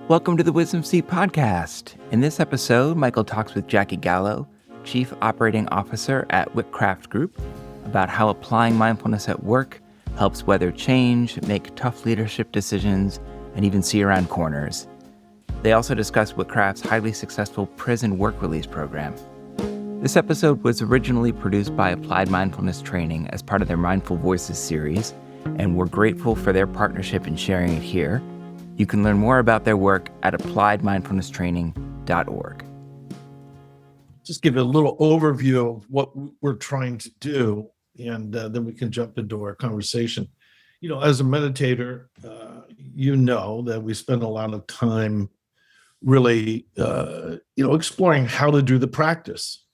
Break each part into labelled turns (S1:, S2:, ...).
S1: Welcome to the Wisdom Seat podcast. In this episode, Michael talks with Jackie Gallo, Chief Operating Officer at Whitcraft Group, about how applying mindfulness at work helps weather change, make tough leadership decisions, and even see around corners. They also discuss Whitcraft's highly successful prison work release program. This episode was originally produced by Applied Mindfulness Training as part of their Mindful Voices series, and we're grateful for their partnership in sharing it here. You can learn more about their work at appliedmindfulnesstraining.org.
S2: Just give you a little overview of what we're trying to do, and then we can jump into our conversation. You know, as a meditator, you know that we spend a lot of time really, exploring how to do the practice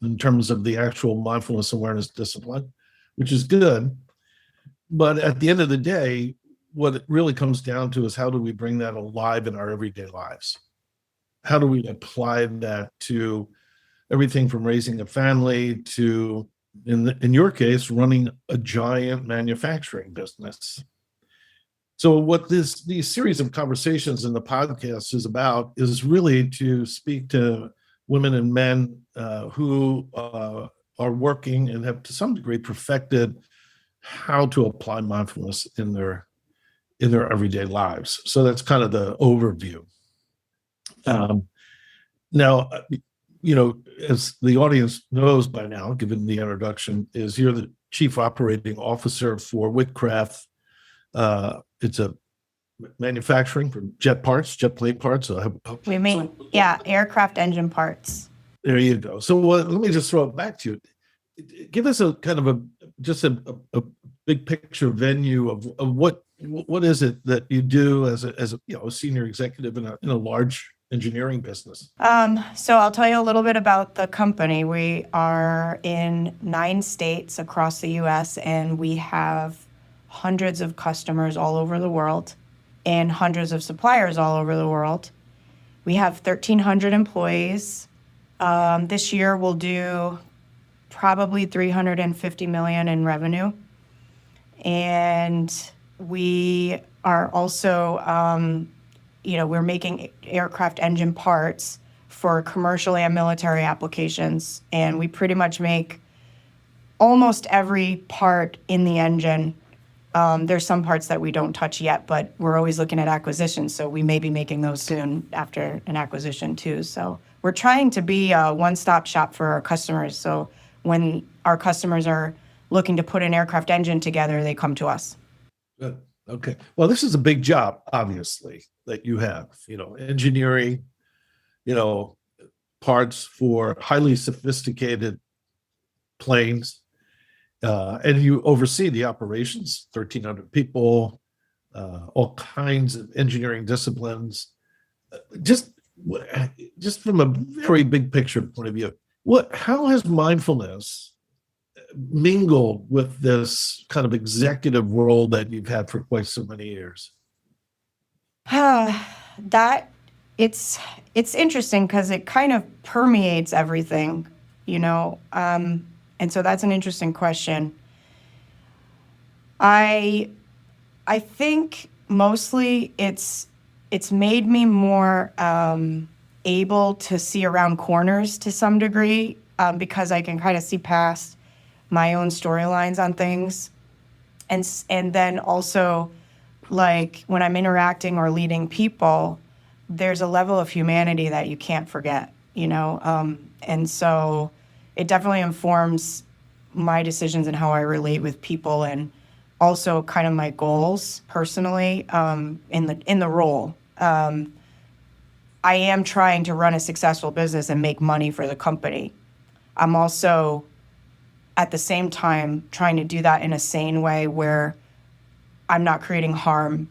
S2: in terms of the actual mindfulness awareness discipline, which is good. But at the end of the day, what it really comes down to is how do we bring that alive in our everyday lives? How do we apply that to everything from raising a family to, in your case, running a giant manufacturing business? So what these series of conversations in the podcast is about is really to speak to women and men who are working and have to some degree perfected how to apply mindfulness in their everyday lives. So that's kind of the overview. Now, as the audience knows by now, given the introduction, is you're the Chief Operating Officer for Whitcraft. It's a manufacturing for jet plane parts.
S3: We make, aircraft engine parts.
S2: There you go. So let me just throw it back to you. Give us a kind of a big picture venue of what is it that you do as a senior executive in a large engineering business?
S3: So I'll tell you a little bit about the company. We are in 9 states across the U.S., and we have hundreds of customers all over the world and hundreds of suppliers all over the world. We have 1,300 employees. This year we'll do probably $350 million in revenue. And we are also, we're making aircraft engine parts for commercial and military applications. And we pretty much make almost every part in the engine. There's some parts that we don't touch yet, but we're always looking at acquisitions. So we may be making those soon after an acquisition too. So we're trying to be a one-stop shop for our customers. So when our customers are looking to put an aircraft engine together, they come to us.
S2: Good. Okay. Well, this is a big job, obviously, that you have, engineering, parts for highly sophisticated planes, and you oversee the operations, 1,300 people, all kinds of engineering disciplines. Just from a very big picture point of view, how has mindfulness mingled with this kind of executive role that you've had for quite so many years?
S3: It's interesting because it kind of permeates everything, and so that's an interesting question. I think mostly it's made me more able to see around corners to some degree, because I can kind of see past my own storylines on things. And then also, like, when I'm interacting or leading people, there's a level of humanity that you can't forget, and so it definitely informs my decisions and how I relate with people, and also kind of my goals personally in the role. I am trying to run a successful business and make money for the company. I'm also, at the same time, trying to do that in a sane way where I'm not creating harm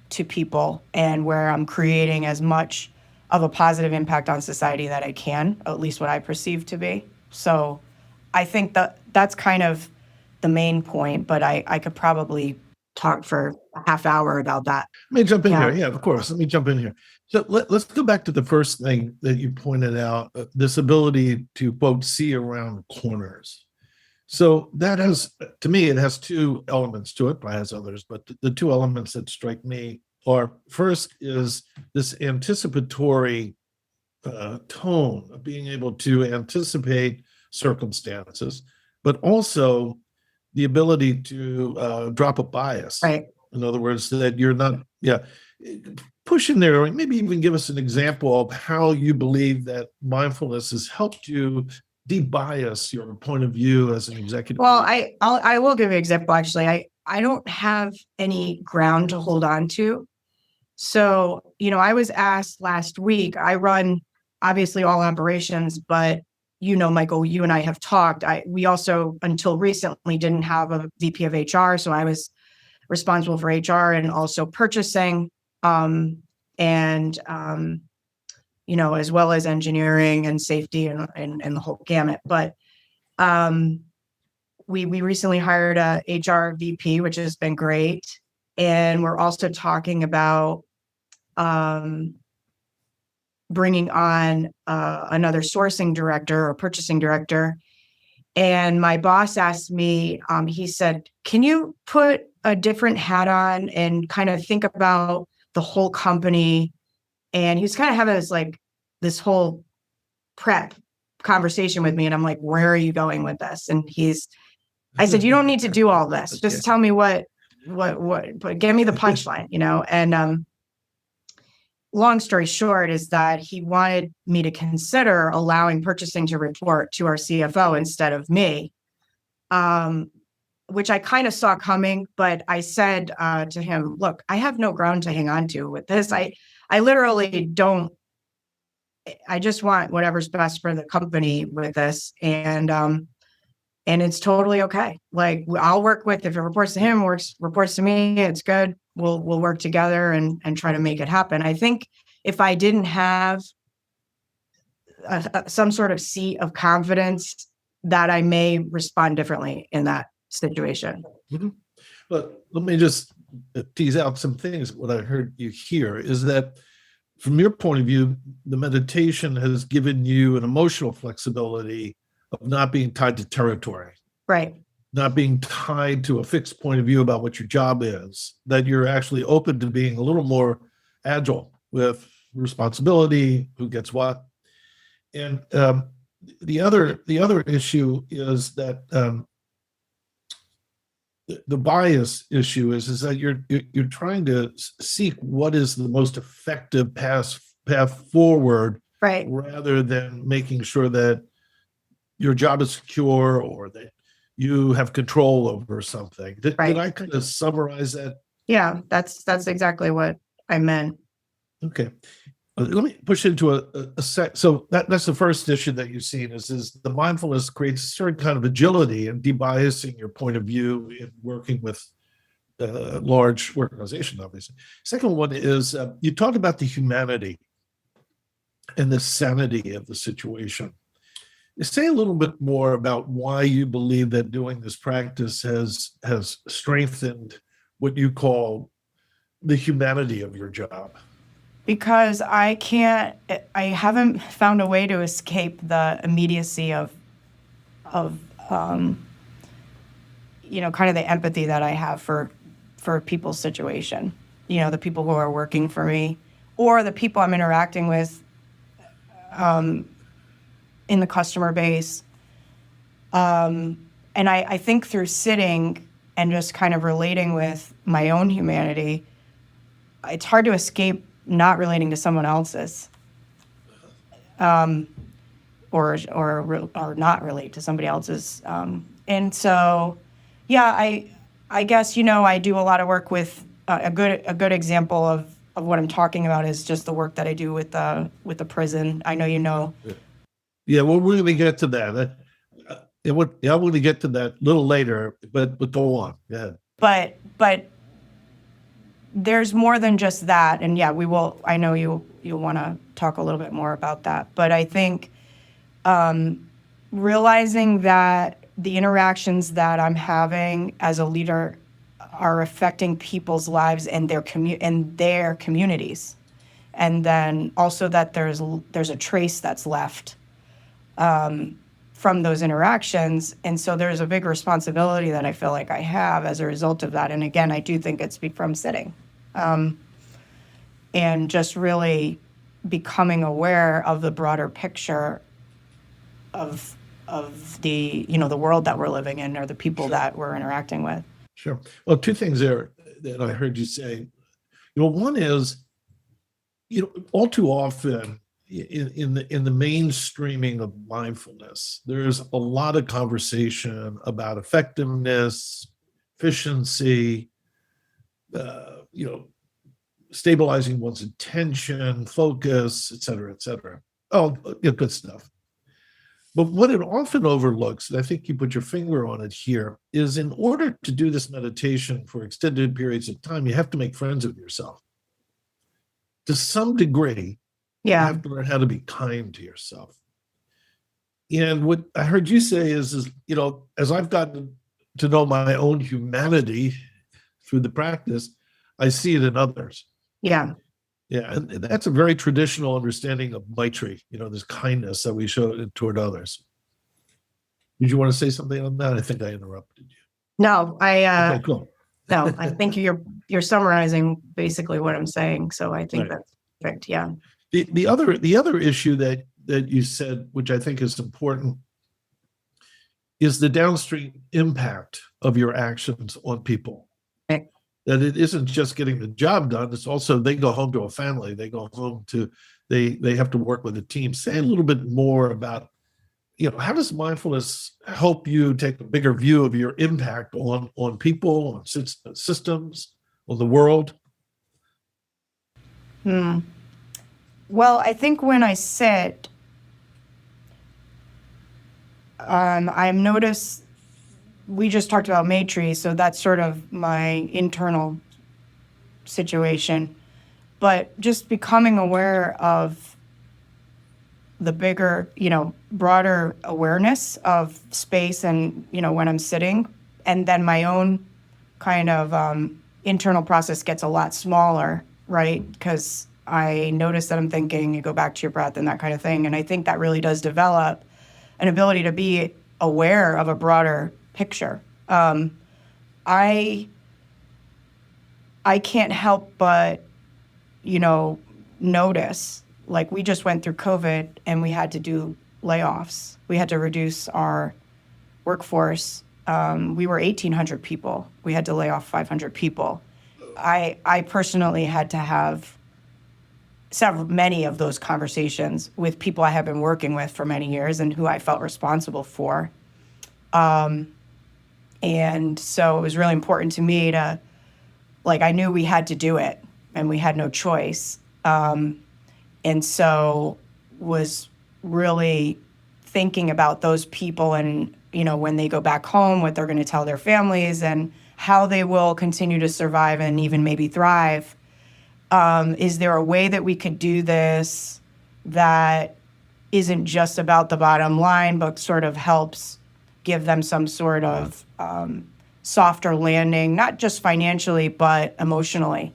S3: to people and where I'm creating as much of a positive impact on society that I can, at least what I perceive to be. So I think that's kind of the main point, but I could probably talk for a half hour about that.
S2: Let me jump in here. Yeah, of course. Let me jump in here. So let's go back to the first thing that you pointed out, this ability to, quote, see around corners. So that has, to me, it has 2 elements to it, probably has others, but the 2 elements that strike me are first is this anticipatory tone of being able to anticipate circumstances, but also the ability to drop a bias.
S3: Right.
S2: In other words, that you're not, push in there, maybe even give us an example of how you believe that mindfulness has helped you de-bias your point of view as an executive.
S3: Well, I will give you an example. Actually, I don't have any ground to hold on to. So, I was asked last week, I run obviously all operations, but Michael, you and I have talked. We also, until recently, didn't have a VP of HR. So I was responsible for HR and also purchasing, and as well as engineering and safety and the whole gamut. But we recently hired a HR VP, which has been great. And we're also talking about bringing on another sourcing director or purchasing director. And my boss asked me, he said, can you put a different hat on and kind of think about the whole company? And he was kind of having this whole prep conversation with me. And I'm like, where are you going with this? And I said, you don't need to do all this. Just tell me what, but give me the punchline, and long story short is that he wanted me to consider allowing purchasing to report to our CFO instead of me, which I kind of saw coming. But I said to him, look, I have no ground to hang on to with this. I literally don't. I just want whatever's best for the company with this. And it's totally okay. Like, I'll work with, if it reports to him, reports to me, it's good. We'll work together and try to make it happen. I think if I didn't have some sort of seat of confidence, that I may respond differently in that situation.
S2: Mm-hmm. But let me just tease out some things. What I heard you hear is that from your point of view, the meditation has given you an emotional flexibility of not being tied to territory.
S3: Right.
S2: Not being tied to a fixed point of view about what your job is, that you're actually open to being a little more agile with responsibility, who gets what. And the other issue is that the bias issue is that you're trying to seek what is the most effective path forward,
S3: right,
S2: rather than making sure that your job is secure or that you have control over something. Did I kind of summarize that?
S3: Yeah, that's exactly what I meant.
S2: Okay. Let me push into a sec. So that's the first issue that you've seen is the mindfulness creates a certain kind of agility and debiasing your point of view in working with a large organization, obviously. Second one is you talked about the humanity and the sanity of the situation. Say a little bit more about why you believe that doing this practice has strengthened what you call the humanity of your job.
S3: Because I haven't found a way to escape the immediacy of kind of the empathy that I have for people's situation. The people who are working for me or the people I'm interacting with in the customer base. And I think through sitting and just kind of relating with my own humanity, it's hard to escape not relating to someone else's, or not relate to somebody else's. And so, yeah, I guess, I do a lot of work with a good example of what I'm talking about is just the work that I do with the prison. I know you know.
S2: Yeah, well, we're going to get to that. I'm going to get to that a little later, but go on. Yeah.
S3: But there's more than just that, and yeah, we will. I know you'll want to talk a little bit more about that. But I think realizing that the interactions that I'm having as a leader are affecting people's lives and their communities, and then also that there's a trace that's left from those interactions. And so there's a big responsibility that I feel like I have as a result of that. And again, I do think it's from sitting. and just really becoming aware of the broader picture of the the world that we're living in, or the people that we're interacting with.
S2: Sure. Well, two things there that I heard you say. One is, all too often in the mainstreaming of mindfulness, there's a lot of conversation about effectiveness, efficiency, stabilizing one's attention, focus, et cetera, et cetera. Oh, good stuff. But what it often overlooks, and I think you put your finger on it here, is in order to do this meditation for extended periods of time, you have to make friends with yourself. To some degree, you have to learn how to be kind to yourself. And what I heard you say is as I've gotten to know my own humanity through the practice, I see it in others.
S3: Yeah.
S2: Yeah, and that's a very traditional understanding of Maitri, this kindness that we show toward others. Did you want to say something on that? I think I interrupted you.
S3: No,
S2: Okay, cool.
S3: No, I think you're summarizing basically what I'm saying. So I think that's perfect. Yeah.
S2: The other issue that you said, which I think is important, is the downstream impact of your actions on people.
S3: Okay.
S2: That it isn't just getting the job done, it's also they go home to a family, they go home to they have to work with a team. Say a little bit more about, how does mindfulness help you take a bigger view of your impact on people, on systems, on the world?
S3: Well, I think when I sit, I notice we just talked about Maitri, so that's sort of my internal situation. But just becoming aware of the bigger, broader awareness of space and, when I'm sitting, and then my own kind of internal process gets a lot smaller, right? Because I notice that I'm thinking, you go back to your breath and that kind of thing. And I think that really does develop an ability to be aware of a broader picture. I can't help but, notice, like we just went through COVID and we had to do layoffs. We had to reduce our workforce. We were 1,800 people. We had to lay off 500 people. I personally had to have many of those conversations with people I have been working with for many years and who I felt responsible for. And so it was really important to me to, I knew we had to do it and we had no choice. And so was really thinking about those people and, when they go back home, what they're going to tell their families and how they will continue to survive and even maybe thrive. Is there a way that we could do this that isn't just about the bottom line, but sort of helps give them some sort of softer landing, not just financially, but emotionally?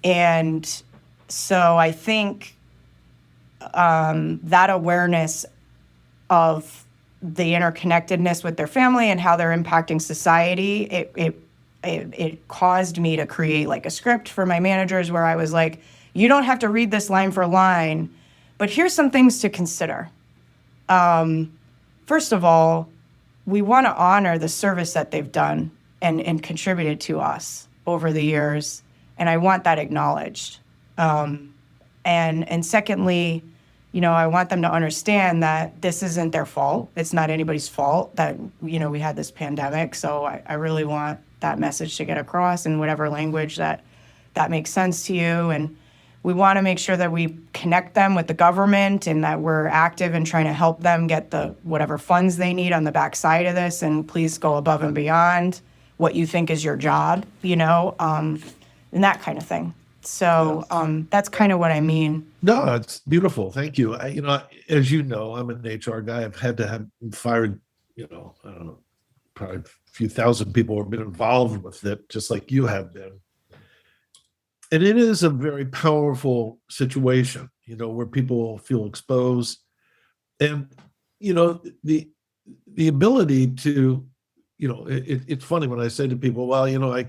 S3: And so I think that awareness of the interconnectedness with their family and how they're impacting society, it caused me to create a script for my managers where I was like, you don't have to read this line for line, but here's some things to consider. First of all, we want to honor the service that they've done and contributed to us over the years, and I want that acknowledged. And secondly, I want them to understand that this isn't their fault. It's not anybody's fault that, we had this pandemic. So I really want that message to get across in whatever language that makes sense to you. And we want to make sure that we connect them with the government and that we're active in trying to help them get the whatever funds they need on the backside of this. And please go above and beyond what you think is your job, and that kind of thing. So that's kind of what I mean.
S2: No, it's beautiful. Thank you. As you know, I'm an HR guy. I've had to have fired, I don't know, probably a few thousand people have been involved with it, just like you have been. And it is a very powerful situation, where people feel exposed. And, the ability to, it's funny when I say to people, well, I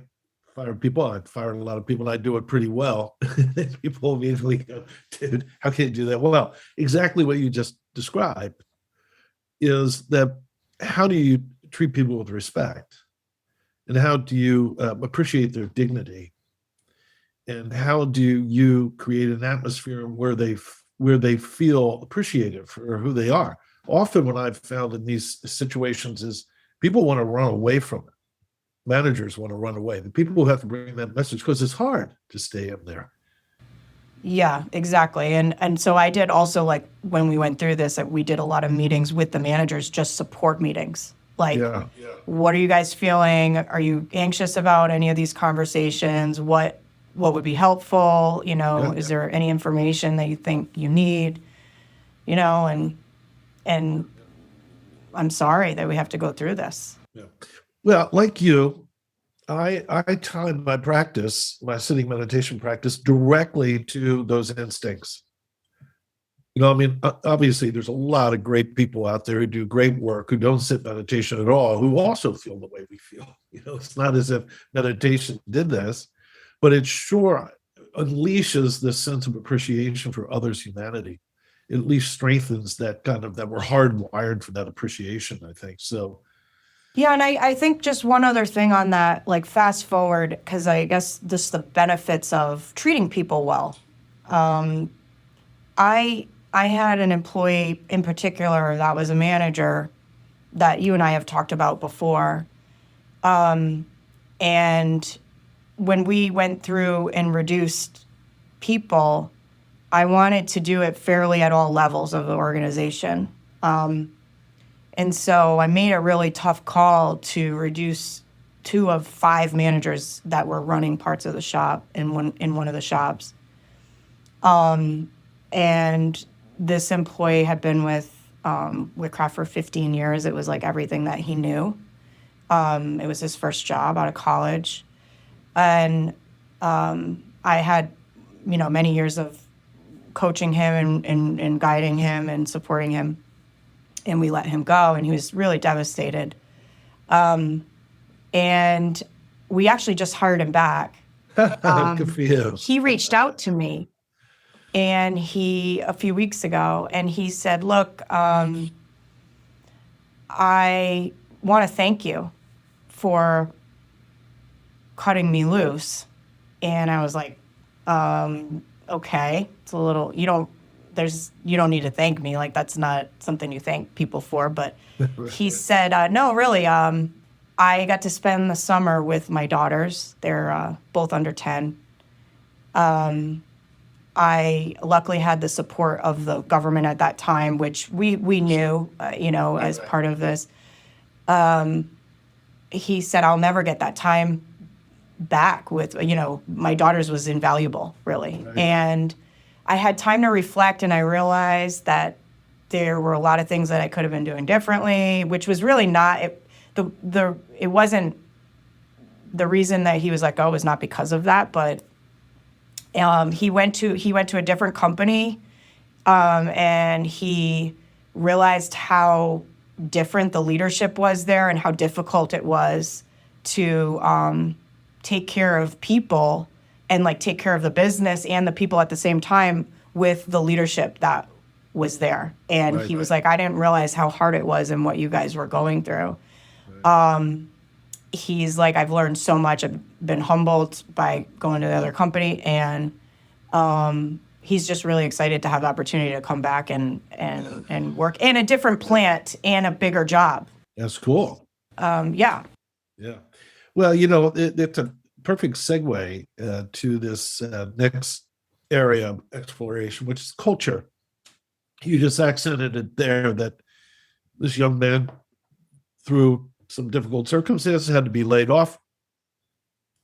S2: fire people. I've fired a lot of people and I do it pretty well. People immediately go, dude, how can you do that? Well, exactly what you just described is that how do you treat people with respect? And how do you appreciate their dignity? And how do you create an atmosphere where they feel appreciated for who they are? Often what I've found in these situations is people want to run away from it. Managers want to run away. The people who have to bring that message, because it's hard to stay in there.
S3: Yeah, exactly. And so I did also, like, when we went through this, we did a lot of meetings with the managers, just support meetings. Like, what are you guys feeling? Are you anxious about any of these conversations? What would be helpful? Is there any information that you think you need? And I'm sorry that we have to go through this.
S2: Yeah. Well, like you, I tied my practice, my sitting meditation practice, directly to those instincts. Obviously, there's a lot of great people out there who do great work, who don't sit meditation at all, who also feel the way we feel. It's not as if meditation did this, but it sure unleashes this sense of appreciation for others' humanity. It at least strengthens that that we're hardwired for that appreciation, I think. So,
S3: yeah, and I think just one other thing on that, like, fast forward, because I guess just the benefits of treating people well. I had an employee in particular that was a manager that you and I have talked about before. And when we went through and reduced people, I wanted to do it fairly at all levels of the organization. And so I made a really tough call to reduce 2 of 5 managers that were running parts of the shop in one of the shops. And this employee had been with Whitcraft for 15 years. It was like everything that he knew. It was his first job out of college. And I had, many years of coaching him and guiding him and supporting him. And we let him go, and he was really devastated. And we actually just hired him back.
S2: Good for you.
S3: He reached out to me, and a few weeks ago, and he said, look, I want to thank you for cutting me loose. And I was like, okay, it's a little, you don't need to thank me. Like, that's not something you thank people for. But he said, no, really, I got to spend the summer with my daughters. They're both under 10. I luckily had the support of the government at that time, which we knew, as part of this. He said, I'll never get that time back with, my daughters was invaluable, really. Right. And I had time to reflect, and I realized that there were a lot of things that I could have been doing differently, which was really not, it wasn't, the reason that he was let go was not because of that, but he went to a different company, and he realized how different the leadership was there and how difficult it was to take care of people and take care of the business and the people at the same time with the leadership that was there. And he was like, I didn't realize how hard it was and what you guys were going through. Right. He's like, I've learned so much. I've been humbled by going to the other company. And he's just really excited to have the opportunity to come back and work in a different plant and a bigger job.
S2: That's cool.
S3: Yeah.
S2: Yeah. Well, it's a perfect segue to this next area of exploration, which is culture. You just accented it there that this young man, through some difficult circumstances, had to be laid off.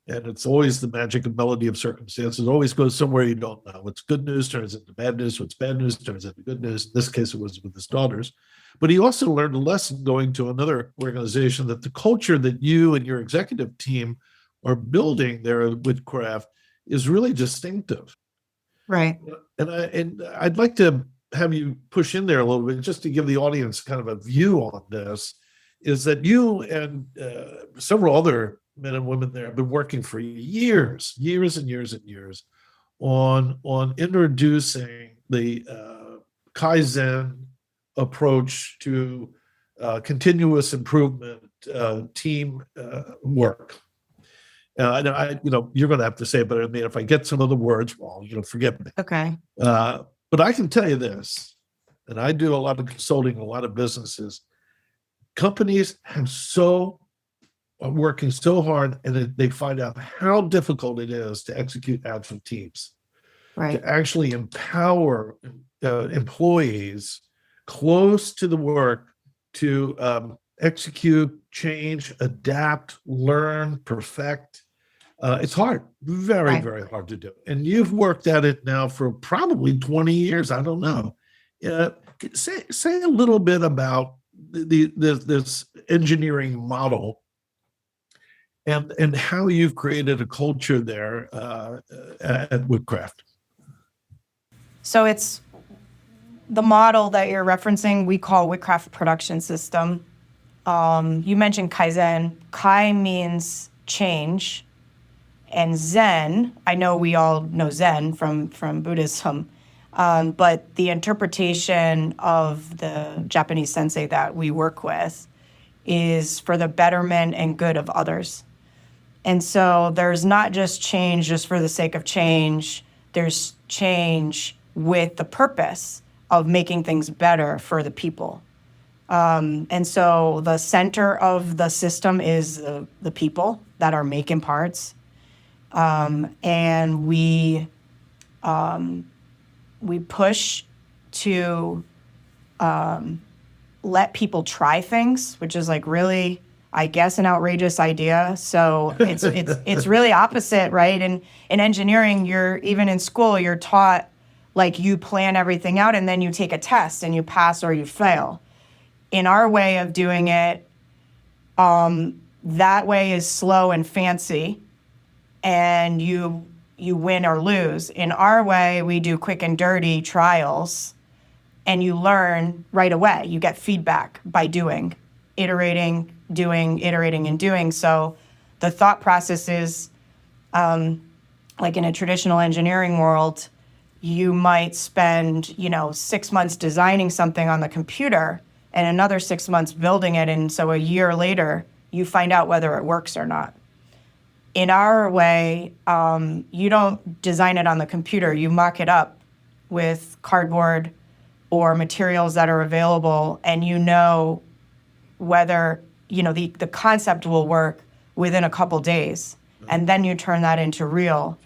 S2: And it's always the magic and melody of circumstances. It always goes somewhere you don't know. What's good news turns into bad news. What's bad news turns into good news. In this case, it was with his daughters. But he also learned a lesson going to another organization, that the culture that you and your executive team are building there at Whitcraft is really distinctive.
S3: Right.
S2: And I'd like to have you push in there a little bit, just to give the audience kind of a view on this, is that you and several other men and women there have been working for years and years on introducing the Kaizen approach to continuous improvement, team work. You're going to have to say it better than me. If I get some of the words wrong, forgive me.
S3: Okay.
S2: But I can tell you this, and I do a lot of consulting, a lot of businesses. Companies are working so hard, and they find out how difficult it is to execute agile teams,
S3: Right.
S2: to actually empower employees close to the work to execute, change, adapt, learn, perfect. It's hard, very,
S3: Right.
S2: very hard to do. And you've worked at it now for probably 20 years. I don't know. Say a little bit about this engineering model and how you've created a culture there at Whitcraft.
S3: So it's the model that you're referencing, we call Whitcraft production system. You mentioned Kaizen. Kai means change. And Zen, I know we all know Zen from Buddhism, but the interpretation of the Japanese sensei that we work with is for the betterment and good of others. And so there's not just change just for the sake of change. There's change with the purpose of making things better for the people. And so the center of the system is the people that are making parts. And we push to let people try things, which is like really, I guess, an outrageous idea. So it's really opposite, right? And in engineering, even in school, you're taught like you plan everything out and then you take a test and you pass or you fail. In our way of doing it, that way is slow and fancy, and you win or lose. In our way, we do quick and dirty trials, and you learn right away. You get feedback by doing, iterating, and doing. So the thought process is, like in a traditional engineering world, you might spend, 6 months designing something on the computer and another 6 months building it. And so a year later, you find out whether it works or not. In our way, you don't design it on the computer. You mock it up with cardboard or materials that are available, and you know whether, the concept will work within a couple days. And then you turn that into real.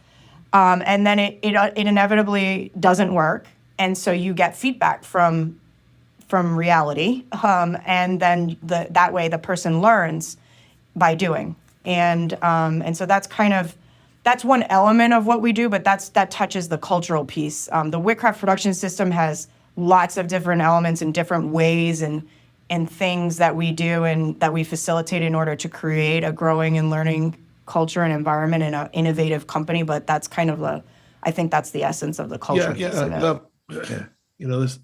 S3: And then it inevitably doesn't work. And so you get feedback from reality. And then that way the person learns by doing. And so that's one element of what we do, but that touches the cultural piece. The Whitcraft production system has lots of different elements and different ways and things that we do and that we facilitate in order to create a growing and learning culture and environment in an innovative company. But that's I think that's the essence of the culture piece of it.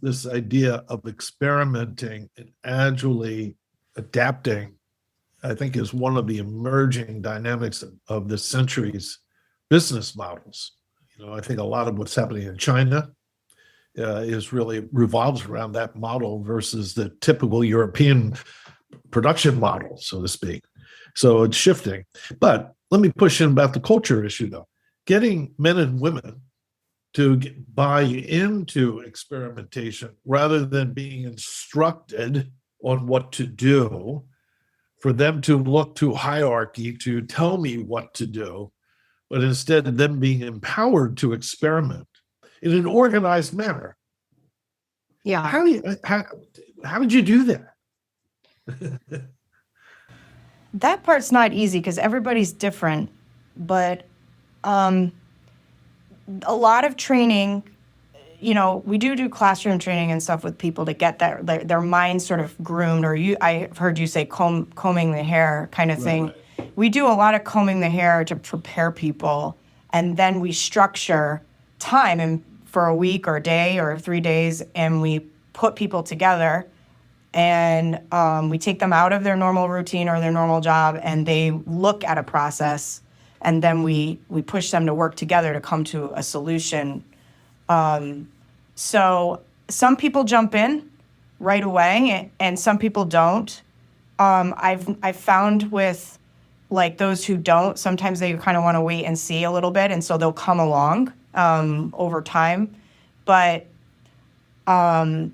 S2: This idea of experimenting and agilely adapting, I think, is one of the emerging dynamics of this century's business models. I think a lot of what's happening in China is really revolves around that model versus the typical European production model, so to speak. So it's shifting. But let me push in about the culture issue, though. Getting men and women to buy into experimentation rather than being instructed on what to do, for them to look to hierarchy to tell me what to do, but instead of them being empowered to experiment in an organized manner.
S3: Yeah.
S2: How did you do that?
S3: That part's not easy because everybody's different, but a lot of training, we do classroom training and stuff with people to get their minds sort of groomed, or I've heard you say combing the hair kind of thing. Right. We do a lot of combing the hair to prepare people, and then we structure time for a week or a day or 3 days, and we put people together and we take them out of their normal routine or their normal job, and they look at a process, and then we push them to work together to come to a solution. So some people jump in right away, and some people don't. I've found with like those who don't, sometimes they kind of want to wait and see a little bit, and so they'll come along over time. But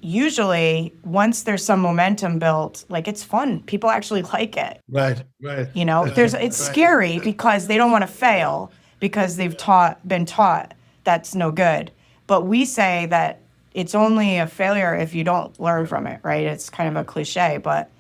S3: usually once there's some momentum built, like it's fun. People actually like it.
S2: Right.
S3: You know, it's scary because they don't want to fail because they've been taught that's no good. But we say that it's only a failure if you don't learn from it, right? It's kind of a cliche, but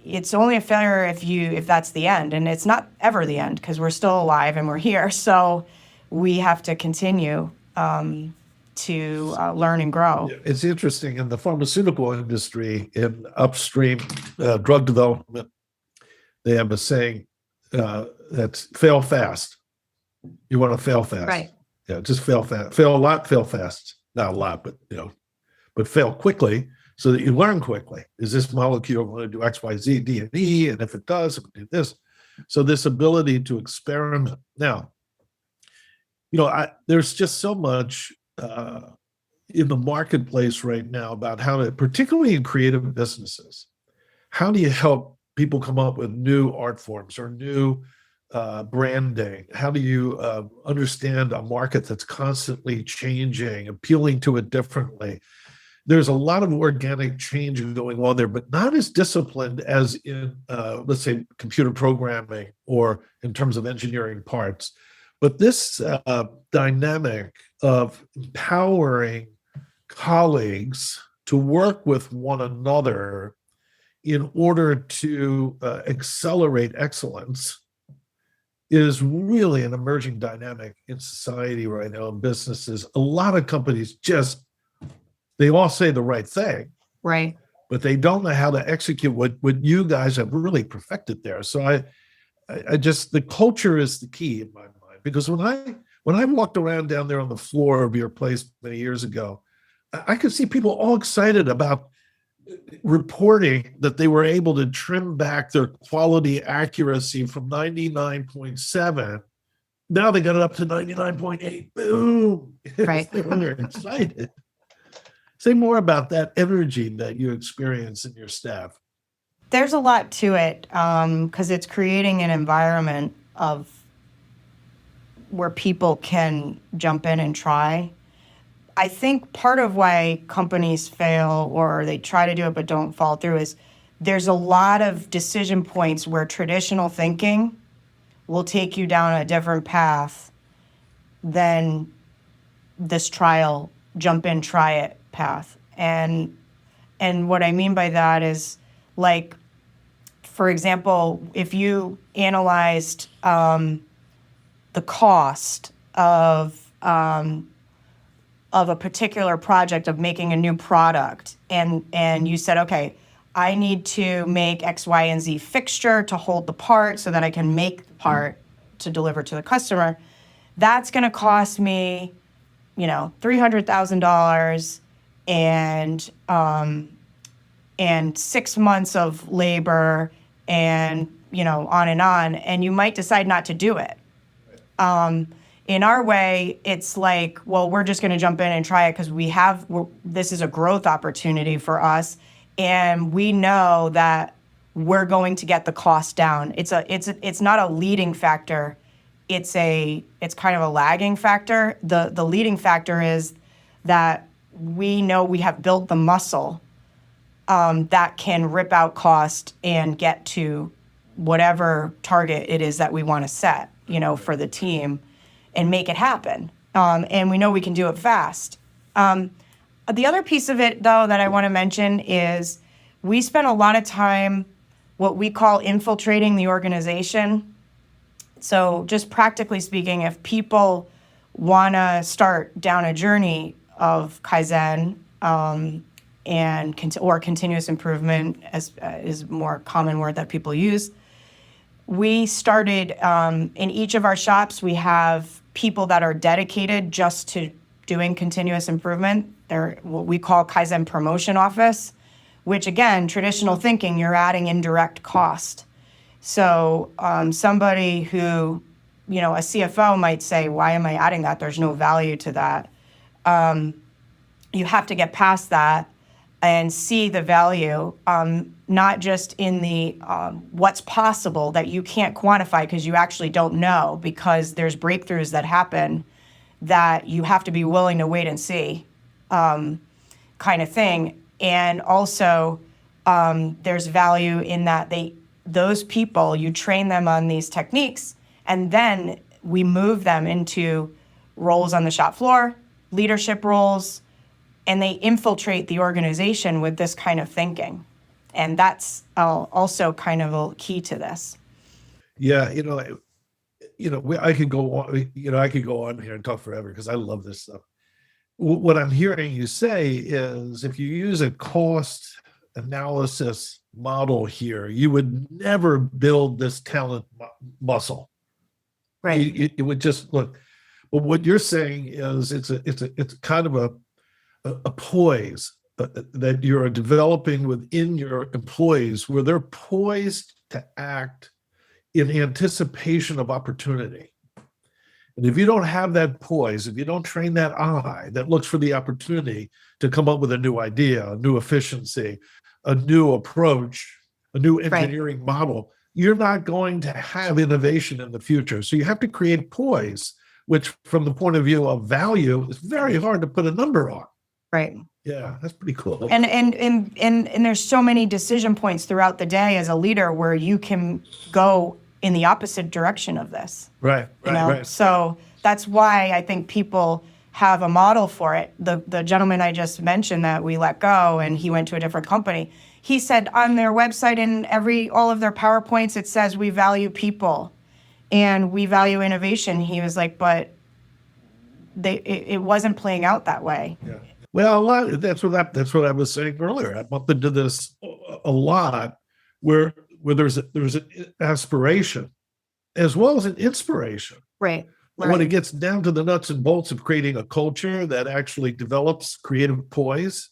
S3: it's only a failure if that's the end, and it's not ever the end because we're still alive and we're here. So we have to continue to learn and grow.
S2: It's interesting in the pharmaceutical industry, in upstream drug development, they have a saying that's fail fast. You want to fail fast.
S3: Right.
S2: Yeah, just fail fast. Fail a lot, fail fast. Not a lot, but fail quickly so that you learn quickly. Is this molecule going to do X, Y, Z, D, and E? And if it does, it will do this. So this ability to experiment. Now, there's just so much in the marketplace right now about how to, particularly in creative businesses, how do you help people come up with new art forms or new branding? How do you understand a market that's constantly changing, appealing to it differently? There's a lot of organic change going on there, but not as disciplined as in, let's say, computer programming or in terms of engineering parts. But this dynamic of empowering colleagues to work with one another in order to accelerate excellence is really an emerging dynamic in society right now, in businesses. A lot of companies they all say the right thing,
S3: right?
S2: But they don't know how to execute what you guys have really perfected there. So I just, the culture is the key in my mind, because when I walked around down there on the floor of your place many years ago, I could see people all excited about reporting that they were able to trim back their quality accuracy from 99.7. Now they got it up to 99.8. Boom.
S3: Right.
S2: They're excited. Say more about that energy that you experience in your staff.
S3: There's a lot to it because it's creating an environment of where people can jump in and try. I think part of why companies fail or they try to do it but don't follow through is there's a lot of decision points where traditional thinking will take you down a different path than this jump in, try it path. And what I mean by that is, like, for example, if you analyzed the cost of a particular project of making a new product, and you said, okay, I need to make X, Y, and Z fixture to hold the part so that I can make the part to deliver to the customer. That's going to cost me, $300,000 and 6 months of labor and, on and on. And you might decide not to do it. In our way, it's like, well, we're just going to jump in and try it because this is a growth opportunity for us, and we know that we're going to get the cost down. It's not a leading factor. It's kind of a lagging factor. The leading factor is that we know we have built the muscle that can rip out cost and get to whatever target it is that we want to set, for the team, and make it happen. And we know we can do it fast. The other piece of it, though, that I want to mention is we spend a lot of time what we call infiltrating the organization. So just practically speaking, if people want to start down a journey of Kaizen or continuous improvement, as is a more common word that people use, we started in each of our shops, we have people that are dedicated just to doing continuous improvement. They're what we call Kaizen promotion office, which again, traditional thinking, you're adding indirect cost. So somebody who, a CFO might say, why am I adding that? There's no value to that. You have to get past that and see the value, not just in the what's possible that you can't quantify because you actually don't know, because there's breakthroughs that happen that you have to be willing to wait and see, kind of thing. And also, there's value in that those people, you train them on these techniques, and then we move them into roles on the shop floor, leadership roles, and they infiltrate the organization with this kind of thinking. And that's also kind of a key to this.
S2: Yeah, I could go on. I could go on here and talk forever because I love this stuff. What I'm hearing you say is, if you use a cost analysis model here, you would never build this talent muscle.
S3: Right.
S2: It would just look. But what you're saying is, it's kind of a poise that you're developing within your employees, where they're poised to act in anticipation of opportunity. And if you don't have that poise, if you don't train that eye that looks for the opportunity to come up with a new idea, a new efficiency, a new approach, a new engineering model, you're not going to have innovation in the future. So you have to create poise, which from the point of view of value is very hard to put a number on.
S3: Right.
S2: Yeah, that's pretty cool.
S3: And there's so many decision points throughout the day as a leader where you can go in the opposite direction of this.
S2: Right.
S3: So that's why I think people have a model for it. The gentleman I just mentioned that we let go and he went to a different company, he said on their website and all of their PowerPoints, it says we value people and we value innovation. He was like, but it wasn't playing out that way.
S2: Yeah. Well, that's what I was saying earlier. I bump into this a lot, where there's an aspiration as well as an inspiration.
S3: Right.
S2: When it gets down to the nuts and bolts of creating a culture that actually develops creative poise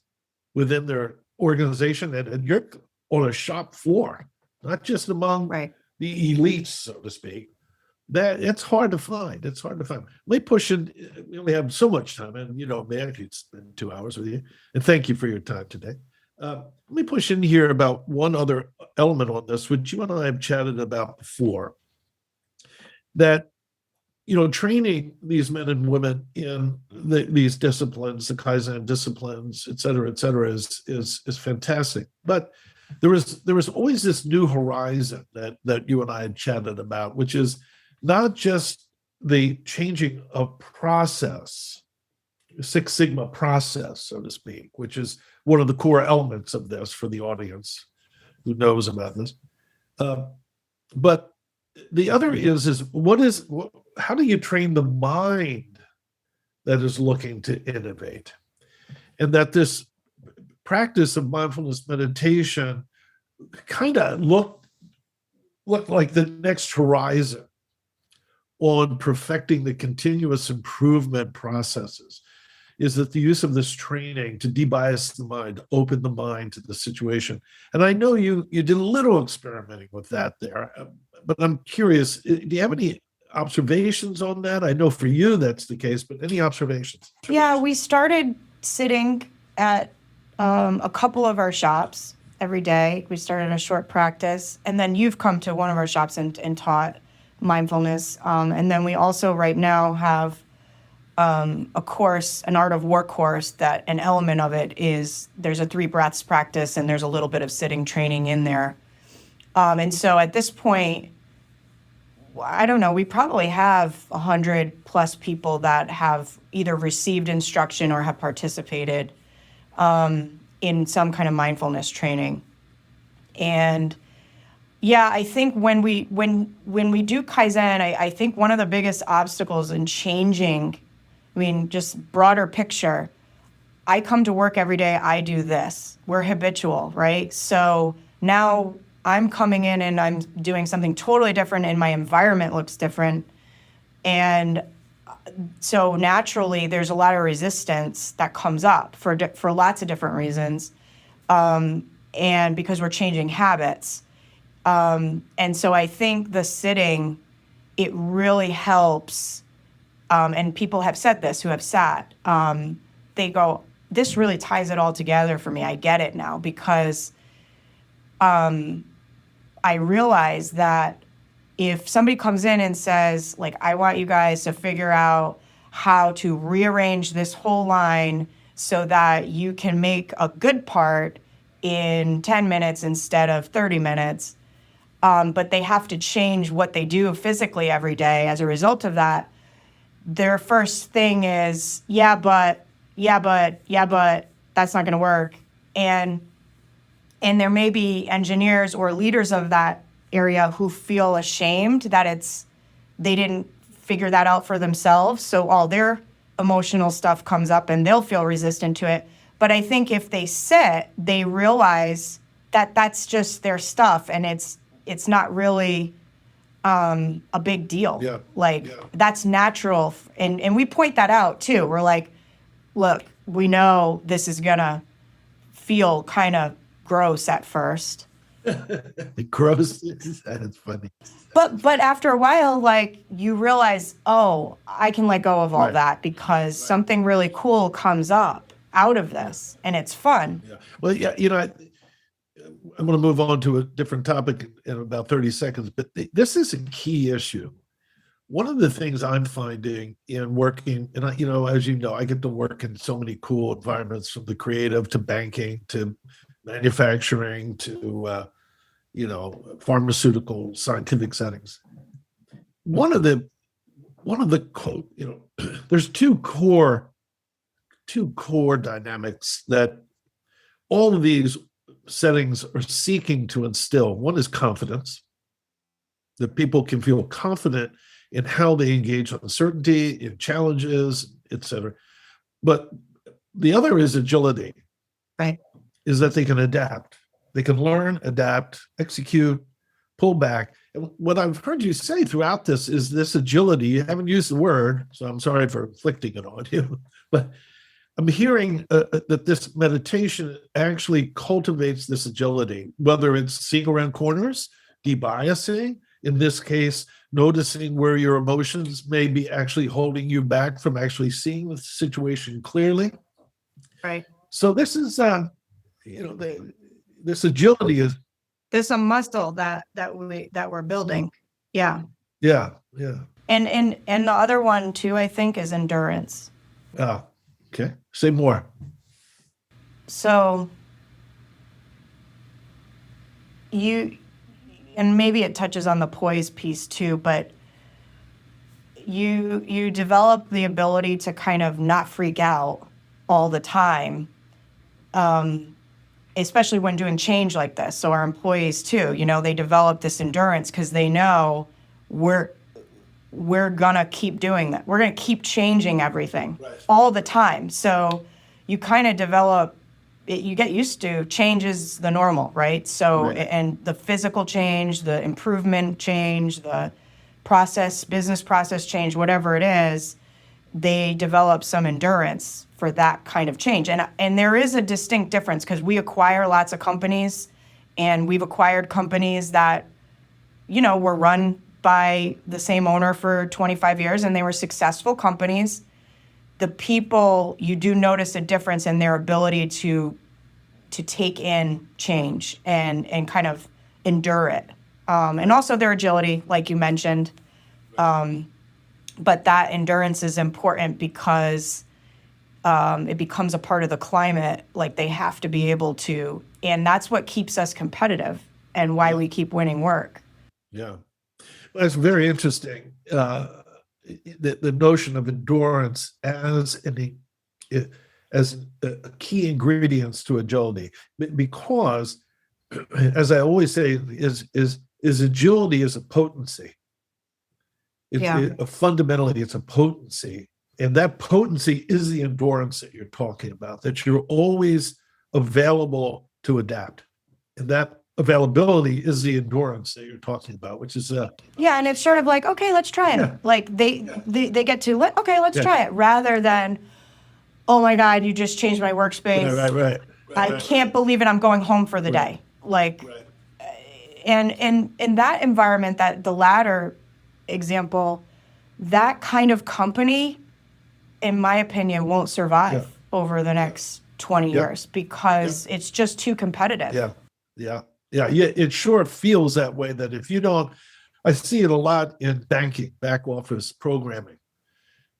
S2: within their organization, and you're on a shop floor, not just among the elites, so to speak. That it's hard to find. Let me push in. We only have so much time, and man, I could spend 2 hours with you. And thank you for your time today. Let me push in here about one other element on this, which you and I have chatted about before. That training these men and women in these disciplines, the Kaizen disciplines, et cetera, is fantastic. But there was always this new horizon that you and I had chatted about, which is not just the changing of process, Six Sigma process, so to speak, which is one of the core elements of this for the audience who knows about this. But the other is how do you train the mind that is looking to innovate? And that this practice of mindfulness meditation kind of looked like the next horizon on perfecting the continuous improvement processes, is that the use of this training to debias the mind, open the mind to the situation. And I know you did a little experimenting with that there, but I'm curious, do you have any observations on that? I know for you that's the case, but any observations?
S3: Yeah, we started sitting at a couple of our shops every day. We started a short practice, and then you've come to one of our shops and taught mindfulness. And then we also right now have a course, an Art of War course, that an element of it is there's a 3 breaths practice and there's a little bit of sitting training in there. And so at this point, I don't know, we probably have 100 plus people that have either received instruction or have participated in some kind of mindfulness training. And yeah, I think when we do Kaizen, I think one of the biggest obstacles in changing, just broader picture, I come to work every day, I do this. We're habitual, right? So now I'm coming in and I'm doing something totally different and my environment looks different. And so naturally there's a lot of resistance that comes up for lots of different reasons. and because we're changing habits. And so I think the sitting, it really helps. And people have said this who have sat. They go, this really ties it all together for me. I get it now because I realize that if somebody comes in and says, like, I want you guys to figure out how to rearrange this whole line so that you can make a good part in 10 minutes instead of 30 minutes, but they have to change what they do physically every day as a result of that, their first thing is, yeah, but, that's not going to work. And there may be engineers or leaders of that area who feel ashamed that they didn't figure that out for themselves. So all their emotional stuff comes up and they'll feel resistant to it. But I think if they sit, they realize that that's just their stuff and it's not really a big deal. That's natural. And we point that out too. We're like, look, we know this is gonna feel kind of gross at first.
S2: Gross. That's funny.
S3: But after a while, like, you realize, oh, I can let go of all that because something really cool comes up out of this, and it's fun.
S2: Yeah. Well, yeah, I'm going to move on to a different topic in about 30 seconds, but this is a key issue. One of the things I'm finding in working, and as you know, I get to work in so many cool environments, from the creative to banking to manufacturing to pharmaceutical scientific settings. One of the there's two core dynamics that all of these settings are seeking to instill. One is confidence, that people can feel confident in how they engage on uncertainty, in challenges, etc. But the other is agility.
S3: Right.
S2: Is that they can adapt. They can learn, adapt, execute, pull back. And what I've heard you say throughout this is this agility. You haven't used the word, so I'm sorry for inflicting it on you, but I'm hearing that this meditation actually cultivates this agility, whether it's seeing around corners, debiasing, in this case, noticing where your emotions may be actually holding you back from actually seeing the situation clearly.
S3: Right.
S2: So this is, this agility is.
S3: There's a muscle that we're building. Yeah.
S2: Yeah.
S3: And the other one too, I think, is endurance.
S2: Okay. Say more.
S3: So and maybe it touches on the poise piece too, but you develop the ability to kind of not freak out all the time, especially when doing change like this. So our employees too, they develop this endurance because they know we're gonna keep doing that. We're gonna keep changing everything all the time. So you kind of develop, you get used to change is the normal, right? So, and the physical change, the improvement change, the business process change, whatever it is, they develop some endurance for that kind of change. And there is a distinct difference because we acquire lots of companies, and we've acquired companies that, were run by the same owner for 25 years and they were successful companies. The people, you do notice a difference in their ability to take in change and kind of endure it. And also their agility, like you mentioned. But that endurance is important because it becomes a part of the climate, like they have to be able to. And that's what keeps us competitive and why we keep winning work.
S2: Yeah. Well, it's very interesting. The notion of endurance as a key ingredients to agility, because, as I always say, is agility is a potency. Fundamentally, it's a potency, and that potency is the endurance that you're talking about. That you're always available to adapt, and that availability is the endurance that you're talking about, which is and
S3: it's sort of like, okay, let's try it.
S2: Yeah.
S3: Like they get to let's try it, rather than, oh my God, you just changed my workspace.
S2: Right.
S3: I can't believe it. I'm going home for the day. Like, and in that environment, that the latter example, that kind of company, in my opinion, won't survive over the next 20 years because it's just too competitive.
S2: Yeah. It sure feels that way, that if you don't, I see it a lot in banking, back office programming.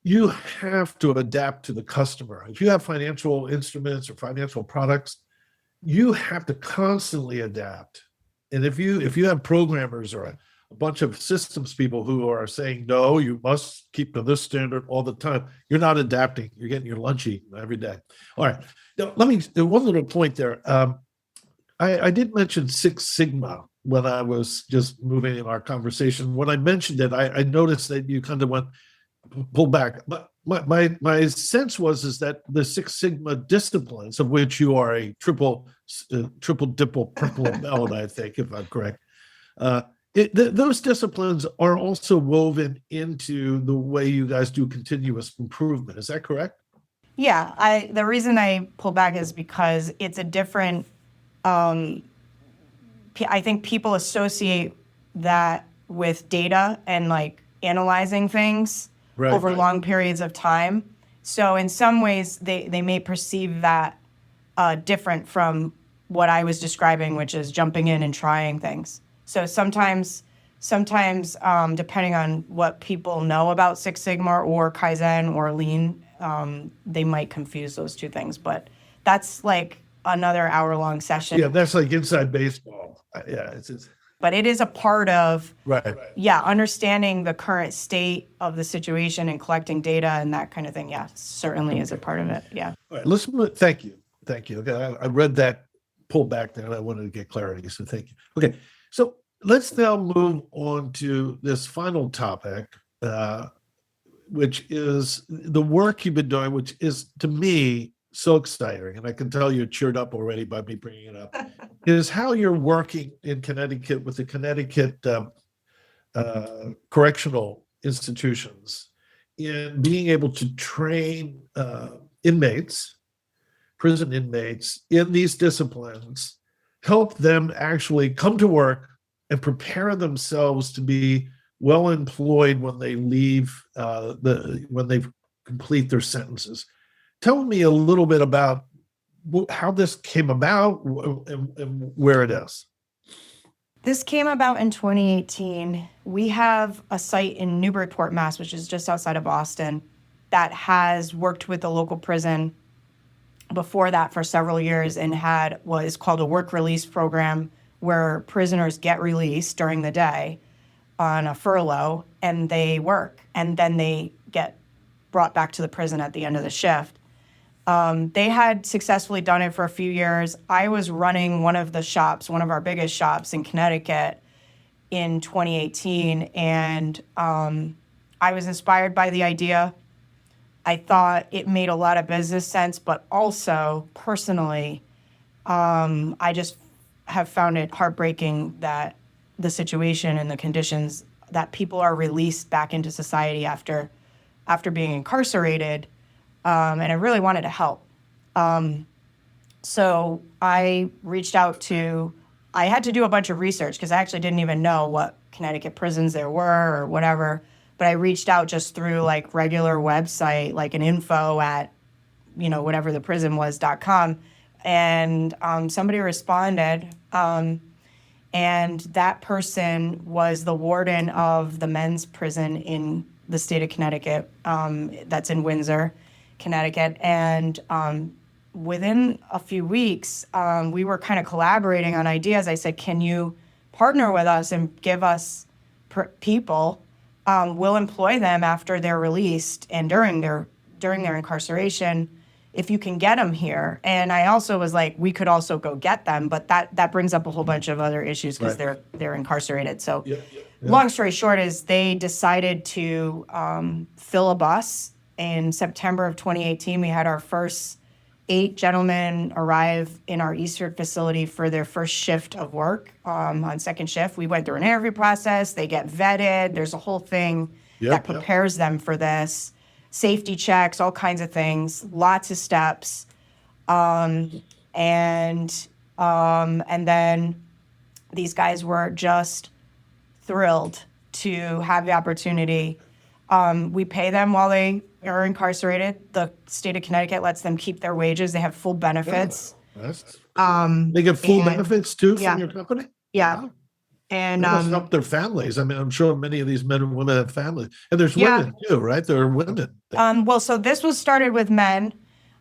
S2: You have to adapt to the customer. If you have financial instruments or financial products, you have to constantly adapt. And if you have programmers or a bunch of systems people who are saying, no, you must keep to this standard all the time, you're not adapting. You're getting your lunch eaten every day. All right. Now, one little point there. I did mention Six Sigma when I was just moving in our conversation. When I mentioned it, I noticed that you kind of went pull back. But my sense was that the Six Sigma disciplines, of which you are a triple dipple purple belt, I think, if I'm correct, those disciplines are also woven into the way you guys do continuous improvement. Is that correct?
S3: Yeah, the reason I pull back is because it's a different. I think people associate that with data and like analyzing things over long periods of time. So in some ways, they may perceive that different from what I was describing, which is jumping in and trying things. So sometimes, depending on what people know about Six Sigma or Kaizen or Lean, they might confuse those two things. But that's like another hour-long session.
S2: Yeah, that's like inside baseball.
S3: But it is a part of, understanding the current state of the situation and collecting data and that kind of thing. Yeah, certainly is a part of it. Yeah.
S2: All right, thank you. Okay, I read that pull back there and I wanted to get clarity, so thank you. Okay, so let's now move on to this final topic, which is the work you've been doing, which is, to me, so exciting, and I can tell you're cheered up already by me bringing it up, is how you're working in Connecticut with the Connecticut correctional institutions in being able to train prison inmates in these disciplines, help them actually come to work and prepare themselves to be well employed when they leave, when they complete their sentences. Tell me a little bit about how this came about and where it is.
S3: This came about in 2018. We have a site in Newburyport, Mass., which is just outside of Boston, that has worked with the local prison before that for several years and had what is called a work release program, where prisoners get released during the day on a furlough and they work, and then they get brought back to the prison at the end of the shift. They had successfully done it for a few years. I was running one of our biggest shops in Connecticut in 2018, and I was inspired by the idea. I thought it made a lot of business sense, but also personally, I just have found it heartbreaking that the situation and the conditions that people are released back into society after being incarcerated. And I really wanted to help. So I reached out I had to do a bunch of research because I actually didn't even know what Connecticut prisons there were or whatever. But I reached out just through like regular website, like an info at, whatever the prison was.com. And somebody responded. And that person was the warden of the men's prison in the state of Connecticut, that's in Windsor, Connecticut. And within a few weeks, we were kind of collaborating on ideas. I said, can you partner with us and give us people? We'll employ them after they're released and during their incarceration, if you can get them here. And I also was like, we could also go get them, but that brings up a whole bunch of other issues because they're incarcerated. So long story short is they decided to fill a bus. In September of 2018, we had our first 8 gentlemen arrive in our Eastford facility for their first shift of work. On second shift, we went through an interview process. They get vetted. There's a whole thing that prepares them for this. Safety checks, all kinds of things, lots of steps. and then these guys were just thrilled to have the opportunity. We pay them while they are incarcerated. The state of Connecticut lets them keep their wages. They have full benefits.
S2: They get full
S3: and-
S2: benefits too
S3: yeah.
S2: from your company?
S3: Yeah.
S2: Wow.
S3: And
S2: That must help their families. I mean, I'm sure many of these men and women have families. And there's
S3: Yeah.
S2: women too, right? There are women.
S3: well, so this was started with men.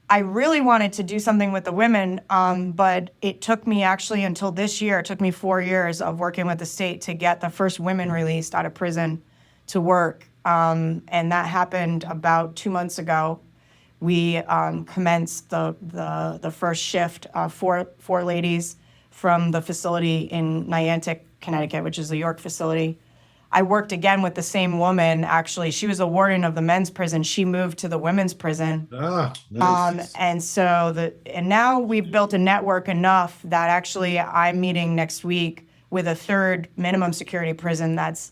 S3: I really wanted to do something with the women, but it took me actually until this year, it took me 4 years of working with the state to get the first women released out of prison to work. And that happened about 2 months ago. We commenced the first shift, four ladies from the facility in Niantic, Connecticut, which is the York facility. I worked again with the same woman. Actually, she was a warden of the men's prison. She moved to the women's prison.
S2: Nice.
S3: And now we've built a network enough that actually I'm meeting next week with a third minimum security prison that's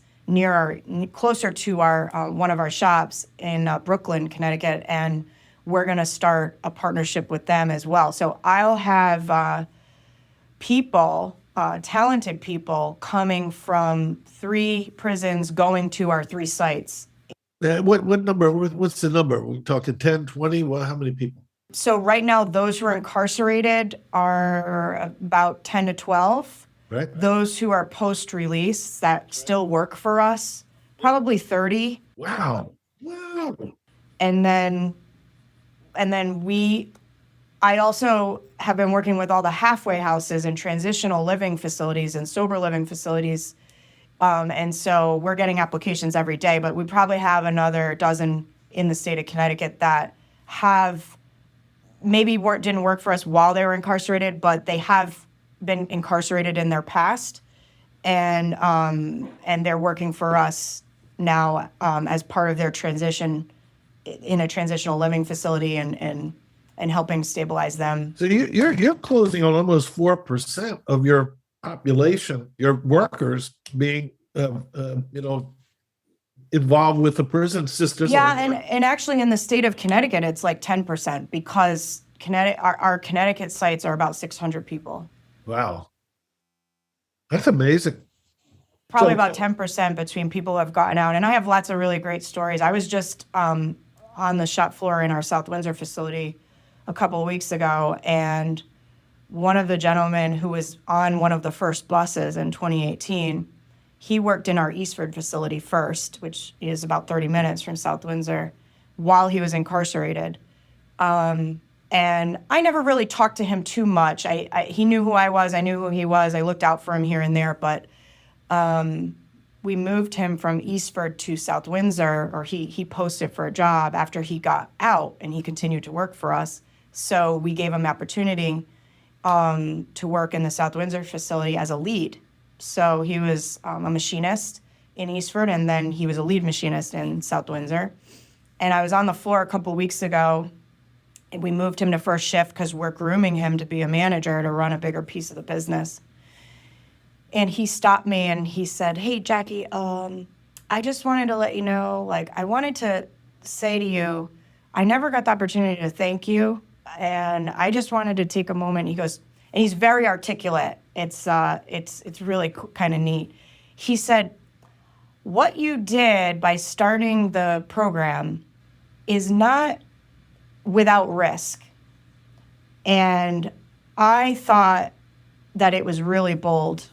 S3: closer to our one of our shops in Brooklyn, Connecticut, and we're going to start a partnership with them as well. So I'll have talented people coming from 3 prisons going to our 3 sites.
S2: What number? What's the number? We're talking 10, 20? Well, how many people?
S3: So right now, those who are incarcerated are about 10 to 12.
S2: Right.
S3: Those who are post-release that still work for us, probably 30.
S2: Wow.
S3: And then I also have been working with all the halfway houses and transitional living facilities and sober living facilities. And so we're getting applications every day, but we probably have another dozen in the state of Connecticut that didn't work for us while they were incarcerated, but they have been incarcerated in their past. And they're working for us now as part of their transition in a transitional living facility and helping stabilize them.
S2: So you're closing on almost 4% of your population, your workers being involved with the prison system.
S3: Yeah, and actually in the state of Connecticut, it's like 10% because our Connecticut sites are about 600 people.
S2: Wow, that's amazing.
S3: Probably about 10% between people who have gotten out, and I have lots of really great stories. I was just on the shop floor in our South Windsor facility a couple of weeks ago, and one of the gentlemen who was on one of the first buses in 2018, he worked in our Eastford facility first, which is about 30 minutes from South Windsor, while he was incarcerated. And I never really talked to him too much. He knew who I was. I knew who he was. I looked out for him here and there, but we moved him from Eastford to South Windsor, or he posted for a job after he got out, and he continued to work for us. So we gave him opportunity to work in the South Windsor facility as a lead. So he was a machinist in Eastford, and then he was a lead machinist in South Windsor. And I was on the floor a couple weeks ago, and we moved him to first shift because we're grooming him to be a manager to run a bigger piece of the business. And he stopped me and he said, "Hey, Jackie, I just wanted to let you know, I wanted to say to you, I never got the opportunity to thank you. And I just wanted to take a moment." He goes, and he's very articulate. It's really kind of neat. He said, "What you did by starting the program is not without risk." And I thought that it was really bold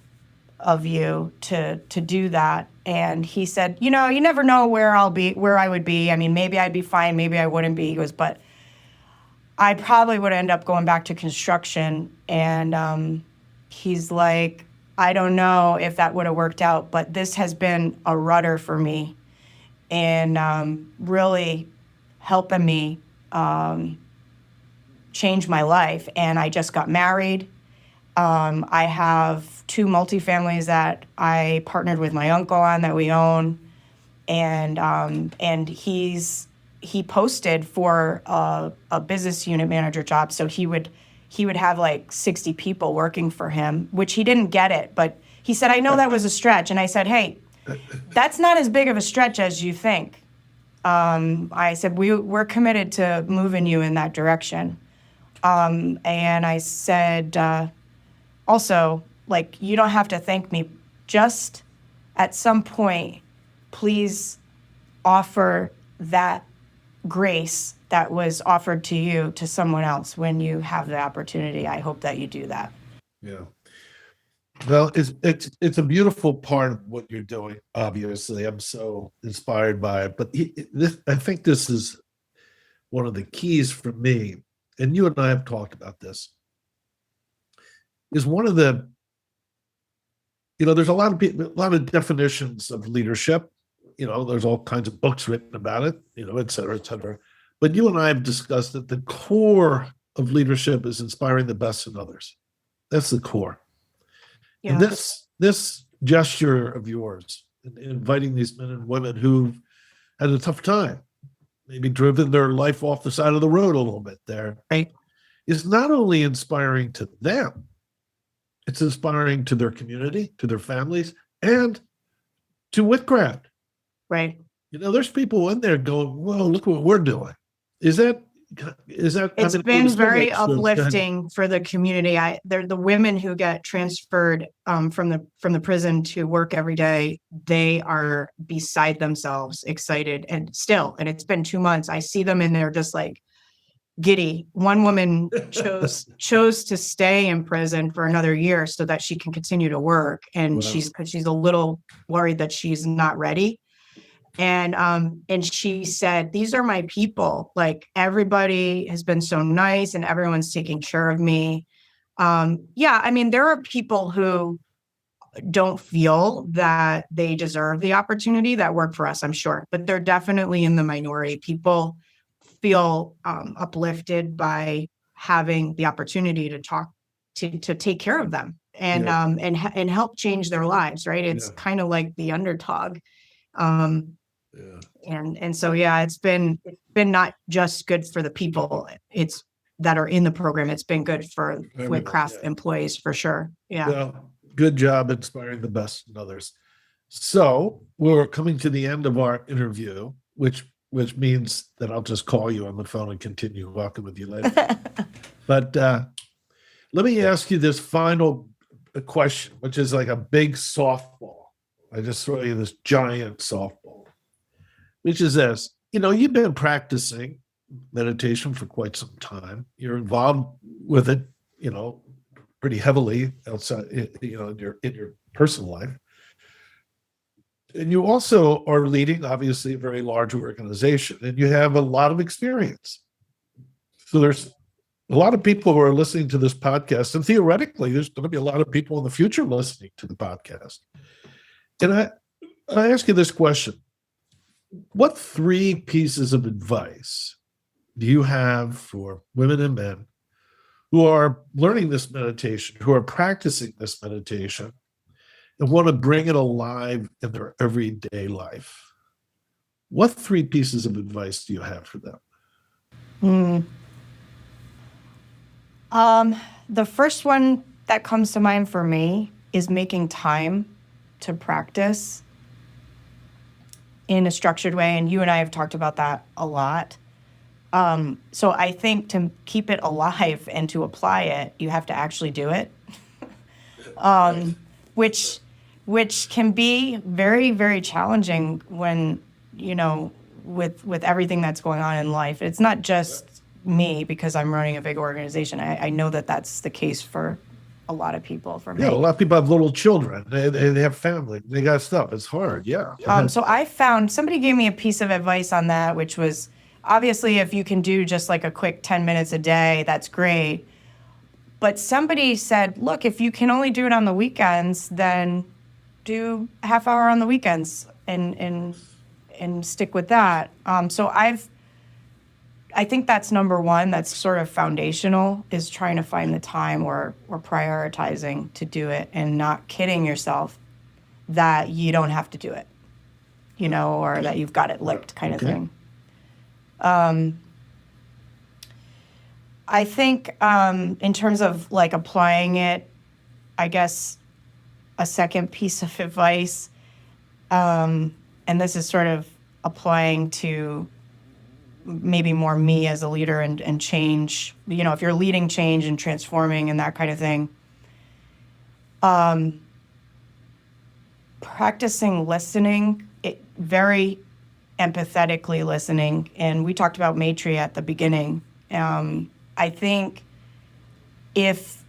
S3: of you to do that. And he said, "You never know where I would be. I mean, maybe I'd be fine, maybe I wouldn't be." He goes, "But I probably would end up going back to construction." And he's like, "I don't know if that would have worked out, but this has been a rudder for me and really helping me change my life." And I just got married. I have 2 multifamilies that I partnered with my uncle on that we own. And he posted for a business unit manager job. So he would have like 60 people working for him, which he didn't get it. But he said, "I know that was a stretch." And I said, "Hey, that's not as big of a stretch as you think." I said, we're committed to moving you in that direction. And I said, also, like, you don't have to thank me. Just at some point, please offer that grace that was offered to you to someone else when you have the opportunity. I hope that you do that.
S2: Yeah. Well, it's a beautiful part of what you're doing. Obviously, I'm so inspired by it. But I think this is one of the keys for me, and you and I have talked about this. Is one of the, there's a lot of people, a lot of definitions of leadership. There's all kinds of books written about it, et cetera, et cetera. But you and I have discussed that the core of leadership is inspiring the best in others. That's the core.
S3: Yeah.
S2: And this gesture of yours, inviting these men and women who've had a tough time, maybe driven their life off the side of the road a little bit there,
S3: Right.
S2: is not only inspiring to them, it's inspiring to their community, to their families, and to Whitcraft.
S3: Right.
S2: There's people in there going, "Whoa, look what we're doing." Is that?
S3: It's been very uplifting for the community. They're the women who get transferred from the prison to work every day. They are beside themselves, excited, and it's been 2 months. I see them and they're just like giddy. One woman chose to stay in prison for another year so that she can continue to work, and
S2: Wow.
S3: she's a little worried that she's not ready. And she said, "These are my people. Like, everybody has been so nice and everyone's taking care of me." Yeah, I mean, there are people who don't feel that they deserve the opportunity that work for us, I'm sure, but they're definitely in the minority. People feel uplifted by having the opportunity to talk to take care of them and
S2: Yeah.
S3: And help change their lives. Right? It's kind of like the underdog. And so, yeah, it's been not just good for the people that are in the program. It's been good for Whitcraft employees for sure. Yeah.
S2: Well, good job inspiring the best in others. So we're coming to the end of our interview, which means that I'll just call you on the phone and continue walking with you later. But let me ask you this final question, which is like a big softball. I just throw you this giant softball, which is this. You've been practicing meditation for quite some time. You're involved with it, pretty heavily outside, in your personal life. And you also are leading, obviously, a very large organization, and you have a lot of experience. So there's a lot of people who are listening to this podcast, and theoretically, there's going to be a lot of people in the future listening to the podcast. And I ask you this question. What 3 pieces of advice do you have for women and men who are learning this meditation, who are practicing this meditation, and want to bring it alive in their everyday life? What 3 pieces of advice do you have for them?
S3: The first one that comes to mind for me is making time to practice in a structured way. And you and I have talked about that a lot. So I think to keep it alive and to apply it, you have to actually do it, which can be very, very challenging when, with everything that's going on in life. It's not just me because I'm running a big organization. I know that that's the case for a lot of people. For me,
S2: a lot of people have little children. They have family. They got stuff. It's hard. Yeah.
S3: So I found somebody gave me a piece of advice on that, which was obviously if you can do just like a quick 10 minutes a day, that's great. But somebody said, look, if you can only do it on the weekends, then do a half hour on the weekends and stick with that. So I think that's number one. That's sort of foundational, is trying to find the time or prioritizing to do it and not kidding yourself that you don't have to do it, or that you've got it licked kind of thing. I think in terms of like applying it, I guess a second piece of advice, and this is sort of applying to maybe more me as a leader and change, if you're leading change and transforming and that kind of thing. Practicing listening, very empathetically listening. And we talked about Maitri at the beginning. I think if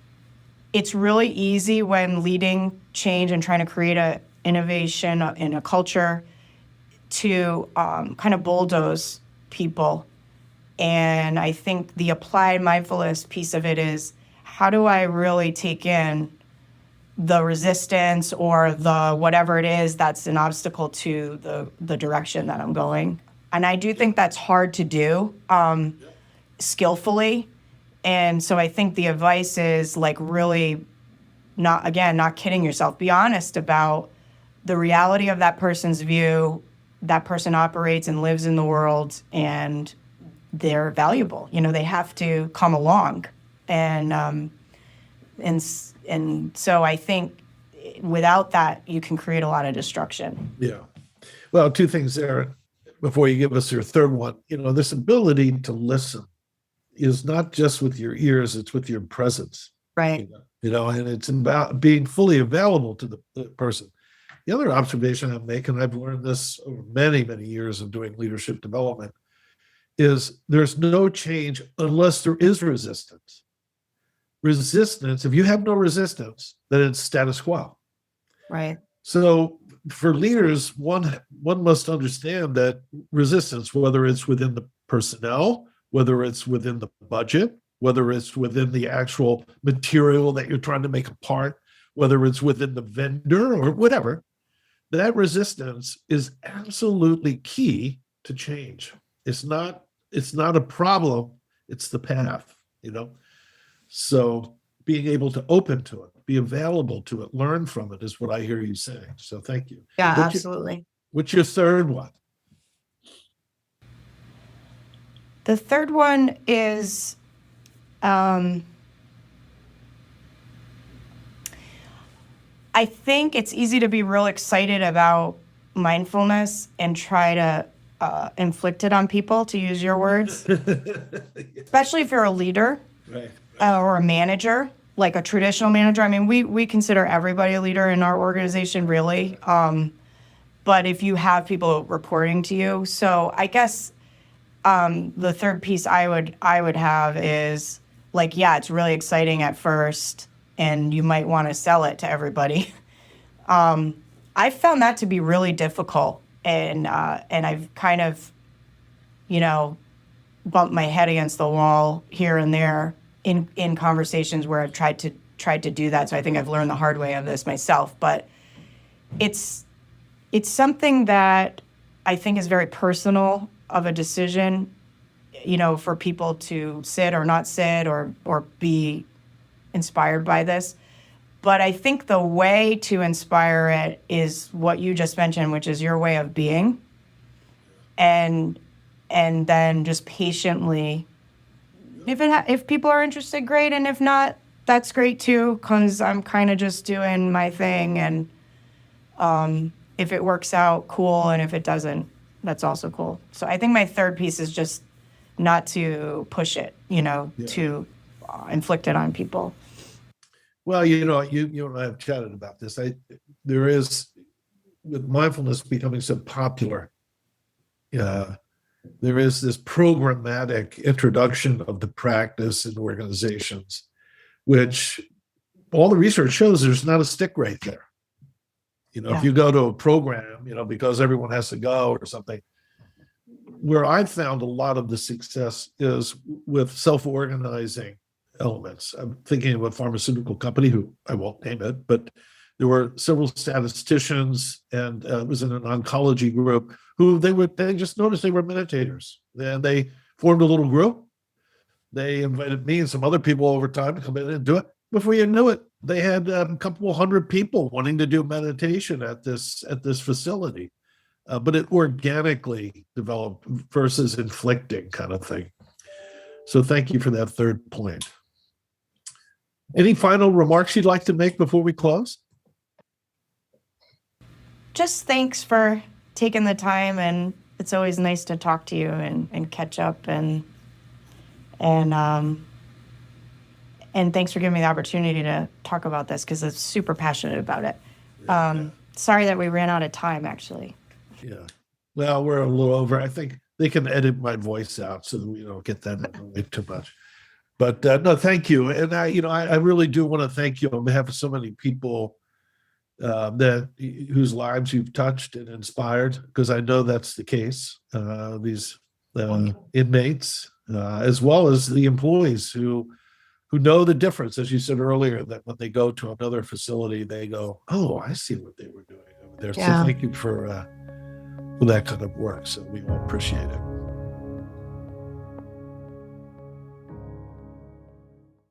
S3: it's really easy when leading change and trying to create a innovation in a culture to kind of bulldoze people. And I think the applied mindfulness piece of it is, how do I really take in the resistance or the whatever it is that's an obstacle to the direction that I'm going? And I do think that's hard to do skillfully. And so I think the advice is like really not kidding yourself. Be honest about the reality of that person's view. That person operates and lives in the world, and they're valuable. They have to come along. And so I think without that, you can create a lot of destruction.
S2: Yeah. Well, two things there before you give us your third one. This ability to listen is not just with your ears, it's with your presence.
S3: Right.
S2: And it's about being fully available to the person. The other observation I'm making, and I've learned this over many, many years of doing leadership development, is there's no change unless there is resistance. Resistance, if you have no resistance, then it's status quo.
S3: Right.
S2: So for leaders, one must understand that resistance, whether it's within the personnel, whether it's within the budget, whether it's within the actual material that you're trying to make a part, whether it's within the vendor or whatever, that resistance is absolutely key to change. It's not a problem, it's the path, So being able to open to it, be available to it, learn from it is what I hear you saying. So thank you.
S3: Yeah, absolutely.
S2: What's your third one?
S3: The third one is I think it's easy to be real excited about mindfulness and try to inflict it on people, to use your words, especially if you're a leader.
S2: Right.
S3: Or a manager, like a traditional manager. I mean, we consider everybody a leader in our organization, really. But if you have people reporting to you, so I guess the third piece I would have is like, yeah, it's really exciting at first, and you might want to sell it to everybody. I found that to be really difficult, and I've kind of, bumped my head against the wall here and there in conversations where I've tried to do that. So I think I've learned the hard way of this myself. But it's something that I think is very personal of a decision, for people to sit or not sit or be inspired by this. But I think the way to inspire it is what you just mentioned, which is your way of being. And then just patiently, if people are interested, great. And if not, that's great too, because I'm kind of just doing my thing. And if it works out, cool. And if it doesn't, that's also cool. So I think my third piece is just not to push it, to inflict it on people.
S2: Well, you and I have chatted about this. There is, with mindfulness becoming so popular, there is this programmatic introduction of the practice in organizations, which all the research shows there's not a stick rate there. If you go to a program, because everyone has to go or something, where I've found a lot of the success is with self-organizing elements. I'm thinking of a pharmaceutical company who I won't name it, but there were several statisticians and it was in an oncology group who they just noticed they were meditators. And they formed a little group. They invited me and some other people over time to come in and do it. Before you knew it, they had a couple hundred people wanting to do meditation at this facility. But it organically developed versus inflicting kind of thing. So thank you for that third point. Any final remarks you'd like to make before we close?
S3: Just thanks for taking the time and it's always nice to talk to you and catch up and thanks for giving me the opportunity to talk about this because I'm super passionate about it. Sorry that we ran out of time, actually.
S2: Yeah. Well, we're a little over. I think they can edit my voice out so that we don't get that way too much. But no, thank you. And I really do want to thank you on behalf of so many people whose lives you've touched and inspired, because I know that's the case. These inmates, as well as the employees who know the difference, as you said earlier, that when they go to another facility, they go, "Oh, I see what they were doing over there."
S3: Yeah.
S2: So thank you for that kind of work. So we all appreciate it.